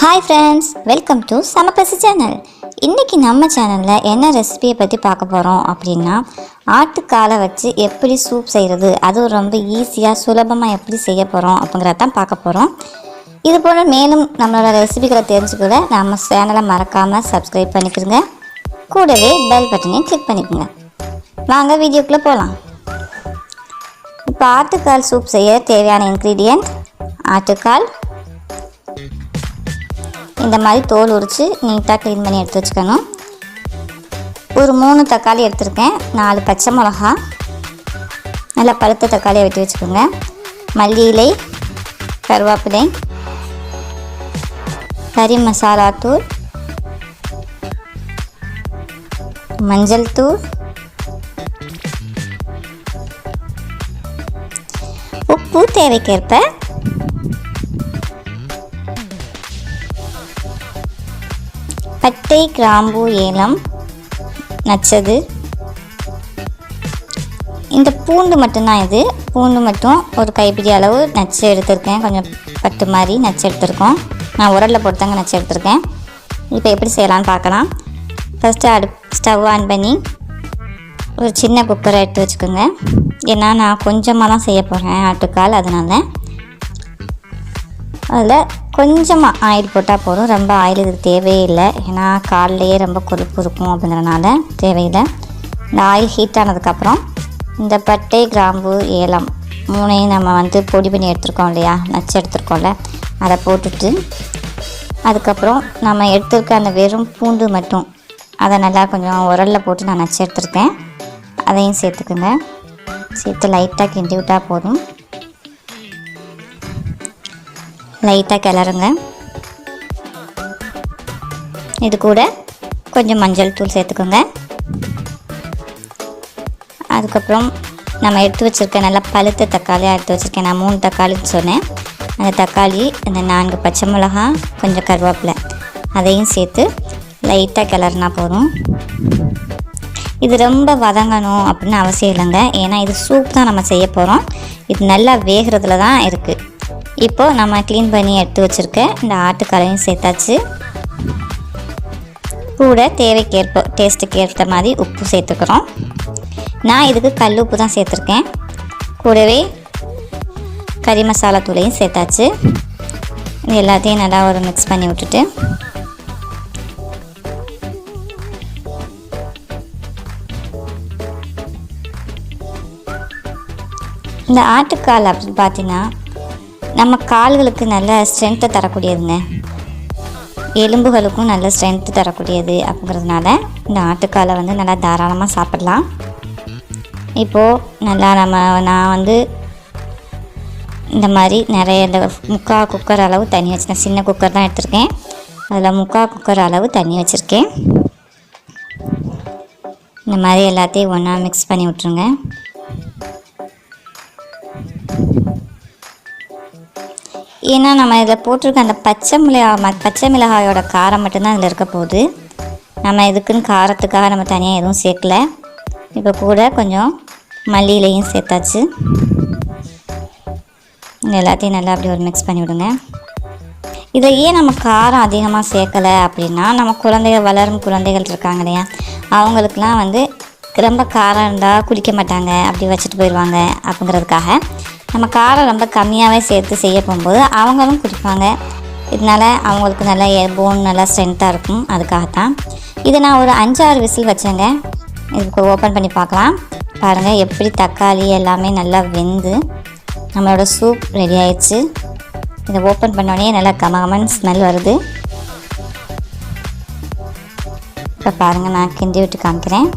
Hi friends, welcome to Semma Pasi channel. இன்னைக்கு நம்ம சேனல்ல என்ன ரெசிபியை பத்தி பார்க்க போறோம் அப்படினா ஆட்டுக்காலை வச்சு எப்படி சூப் செய்யறது அது ரொம்ப ஈஸியா சுலபமா எப்படி செய்ய போறோம் அப்படிங்கறத தான் பார்க்க போறோம். இது போல மேலும் நம்மளோட ரெசிபிகளை தெரிஞ்சுக்க நம்ம சேனலை மறக்காம Subscribe பண்ணிக்கங்க. கூடவே பெல் பட்டனையும் கிளிக் பண்ணிக்கங்க. வாங்க வீடியோக்குள்ள போலாம். இப்போ ஆட்டுக்கால் சூப் செய்ய தேவையான இன்கிரிடியன்ட் ஆட்டுக்கால் இந்த மாதிரி தோல் உரிச்சு நீட்டாக க்ளீன் பண்ணி எடுத்து வச்சுக்கணும். ஒரு 3 தக்காளி எடுத்துருக்கேன், 4 பச்சை மிளகா நல்லா பழுத்த தக்காளியை வெட்டி வச்சுக்கோங்க. மல்லி இலை, கருவேப்பிலை, கறி மசாலா தூள், மஞ்சள் தூள், உப்பு தேவைக்கேற்ப, பட்டை கிராம்பு ஏலம் நச்சது. இந்த பூண்டு மட்டும்தான், இது பூண்டு மட்டும் ஒரு கைப்பிடி அளவு நச்சு எடுத்திருக்கேன். கொஞ்சம் பட்டு மாதிரி நச்சு எடுத்திருக்கோம். நான் உரலில் போட்டுதாங்க நச்சு எடுத்திருக்கேன். இப்போ எப்படி செய்யலான்னு பார்க்கலாம். ஃபஸ்ட்டு ஸ்டவ் ஆன் பண்ணி ஒரு சின்ன குக்கரை எடுத்து வச்சுக்கோங்க. ஏன்னா நான் கொஞ்சமாக தான் செய்ய போகிறேன் ஆட்டுக்கால், அதனால அதில் கொஞ்சமாக ஆயில் போட்டால் போதும். ரொம்ப ஆயில் இதுக்கு தேவையே இல்லை, ஏன்னா கால்லையே ரொம்ப கொழுப்பு இருக்கும் அப்படிங்கிறனால தேவையில்லை. இந்த ஆயில் ஹீட் ஆனதுக்கப்புறம் இந்த பட்டை கிராம்பு ஏலம் 3ஐயும் நம்ம பொடி பண்ணி எடுத்துருக்கோம் இல்லையா, நச்சு எடுத்துருக்கோம்ல, அதை போட்டுட்டு அதுக்கப்புறம் நம்ம எடுத்துருக்க அந்த வெறும் பூண்டு மட்டும் அதை நல்லா கொஞ்சம் உரலில் போட்டு நான் நச்சு எடுத்துருக்கேன், அதையும் சேர்த்துக்குங்க. சேர்த்து லைட்டாக கிண்டி விட்டால் போதும். லைட்டாக கிளறுங்க. இது கூட கொஞ்சம் மஞ்சள் தூள் சேர்த்துக்கோங்க. அதுக்கப்புறம் நம்ம எடுத்து வச்சுருக்க நல்லா பழுத்த தக்காளியாக எடுத்து வச்சுருக்கேன். நான் 3 தக்காளின்னு சொன்னேன். அந்த தக்காளி, அந்த 4 பச்சை மிளகா, கொஞ்சம் கருவேப்பிலை, அதையும் சேர்த்து லைட்டாக கிளறுனா போதும். இது ரொம்ப வதங்கணும் அப்படின்னு அவசியம் இல்லைங்க, ஏன்னா இது சூப் தான் நம்ம செய்ய போகிறோம். இது நல்லா வேகிறதுல தான் இருக்குது. இப்போது நம்ம க்ளீன் பண்ணி எடுத்து வச்சுருக்க இந்த ஆட்டுக்காலையும் சேர்த்தாச்சு. கூட தேவைக்கேற்ப டேஸ்ட்டுக்கு ஏற்ற மாதிரி உப்பு சேர்த்துக்கிறோம். நான் இதுக்கு கல் உப்பு தான் சேர்த்துருக்கேன். கூடவே கறி மசாலா தூளையும் சேர்த்தாச்சு. இது எல்லாத்தையும் நல்லா ஒரு மிக்ஸ் பண்ணி விட்டுட்டு இந்த ஆட்டுக்கால் அப்படின்னு பார்த்தீங்கன்னா நம்ம கால்களுக்கு நல்ல ஸ்ட்ரென்த்தை தரக்கூடியதுங்க, எலும்புகளுக்கும் நல்ல ஸ்ட்ரென்த்து தரக்கூடியது. அப்படிங்கிறதுனால இந்த ஆட்டுக்காலை நல்லா தாராளமாக சாப்பிடலாம். இப்போது நல்லா நான் இந்த மாதிரி நிறைய இந்த 3/4 குக்கர் அளவு தண்ணி வச்சுருக்கேன். சின்ன குக்கர் தான் எடுத்திருக்கேன், அதில் 3/4 குக்கர் அளவு தண்ணி வச்சுருக்கேன். இந்த மாதிரி எல்லாத்தையும் ஒன்றா மிக்ஸ் பண்ணி விட்ருங்க. ஏன்னா நம்ம இதில் போட்டிருக்க அந்த பச்சை மிளகாயோட காரம் மட்டும்தான் இதில் இருக்க போகுது. நம்ம இதுக்குன்னு காரத்துக்காக நம்ம தனியாக எதுவும் சேர்க்கல. இப்போ கூட கொஞ்சம் மல்லியிலையும் சேர்த்தாச்சு. எல்லாத்தையும் நல்லா அப்படி ஒரு மிக்ஸ் பண்ணி விடுங்க. இதை ஏன் நம்ம காரம் அதிகமாக சேர்க்கலை அப்படின்னா, நம்ம வளரும் குழந்தைகள் இருக்காங்க இல்லையா, அவங்களுக்குலாம் ரொம்ப காரம் இருந்தால் குடிக்க மாட்டாங்க, அப்படி வச்சுட்டு போயிடுவாங்க. அப்படிங்கிறதுக்காக நம்ம காரம் ரொம்ப கம்மியாகவே சேர்த்து செய்ய போகும்போது அவங்களும் குடிப்பாங்க. இதனால் அவங்களுக்கு நல்லா போன் நல்லா ஸ்ட்ரென்த்தாக இருக்கும். அதுக்காகத்தான் இதை நான் ஒரு 5-6 விசில் வச்சேங்க. இதுக்கு ஓப்பன் பண்ணி பார்க்கலாம். பாருங்கள் எப்படி தக்காளி எல்லாமே நல்லா வெந்து நம்மளோட சூப் ரெடி ஆயிடுச்சு. இதை ஓப்பன் பண்ணோடனே நல்லா கமகமன்னு ஸ்மெல் வருது. இப்போ பாருங்கள், நான் கிண்டி விட்டு காமிக்கிறேன்.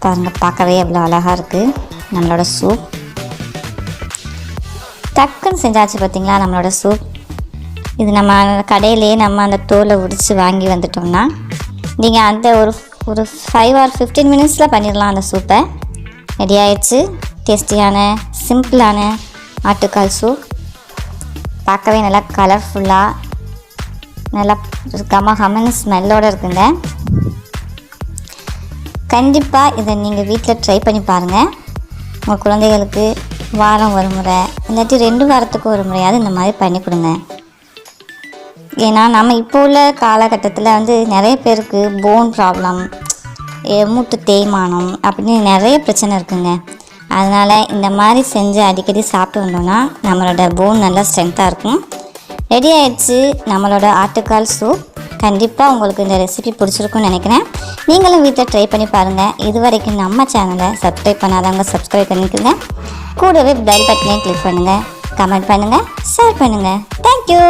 பாருங்கள், பார்க்கவே எவ்வளோ அழகாக இருக்குது நம்மளோட சூப். டக்குன்னு செஞ்சாச்சு பார்த்தீங்களா நம்மளோட சூப். இது நம்ம கடையிலேயே நம்ம அந்த தோலை உரித்து வாங்கி வந்துட்டோம்னா நீங்கள் அந்த ஒரு 5 or 15 மினிட்ஸில் பண்ணிடலாம் அந்த சூப்பை. ரெடி ஆயிடுச்சு. டேஸ்டியான சிம்பிளான ஆட்டுக்கால் சூப். பார்க்கவே நல்லா கலர்ஃபுல்லாக நல்லா கமகமன்னு ஸ்மெல்லோடு இருக்குங்க. கண்டிப்பாக இதை நீங்கள் வீட்டில் ட்ரை பண்ணி பாருங்கள். உங்கள் குழந்தைகளுக்கு வாரம் ஒரு முறை இல்லாட்டி 2 வாரத்துக்கு ஒரு முறையாவது இந்த மாதிரி பண்ணி கொடுங்க. ஏன்னா நம்ம இப்போ உள்ள காலகட்டத்தில் வந்து நிறைய பேருக்கு போன் ப்ராப்ளம், மூட்டு தேய்மானம் அப்படின்னு நிறைய பிரச்சனை இருக்குங்க. அதனால் இந்த மாதிரி செஞ்சு அடிக்கடி சாப்பிட்டு வந்தோம்னா நம்மளோட போன் நல்லா ஸ்ட்ரென்த்தாக இருக்கும். ரெடி ஆகிடுச்சு நம்மளோட ஆட்டுக்கால் சூப். கண்டிப்பாக உங்களுக்கு இந்த ரெசிபி பிடிச்சிருக்குன்னு நினைக்கிறேன். நீங்களும் வீட்டில் ட்ரை பண்ணி பாருங்கள். இது வரைக்கும் நம்ம சேனலை சப்ஸ்கிரைப் பண்ணாதவங்க சப்ஸ்கிரைப் பண்ணிக்கோங்க. கூடவே பெல் பட்டனையும் கிளிக் பண்ணுங்கள். கமெண்ட் பண்ணுங்கள், ஷேர் பண்ணுங்கள். தேங்க்யூ.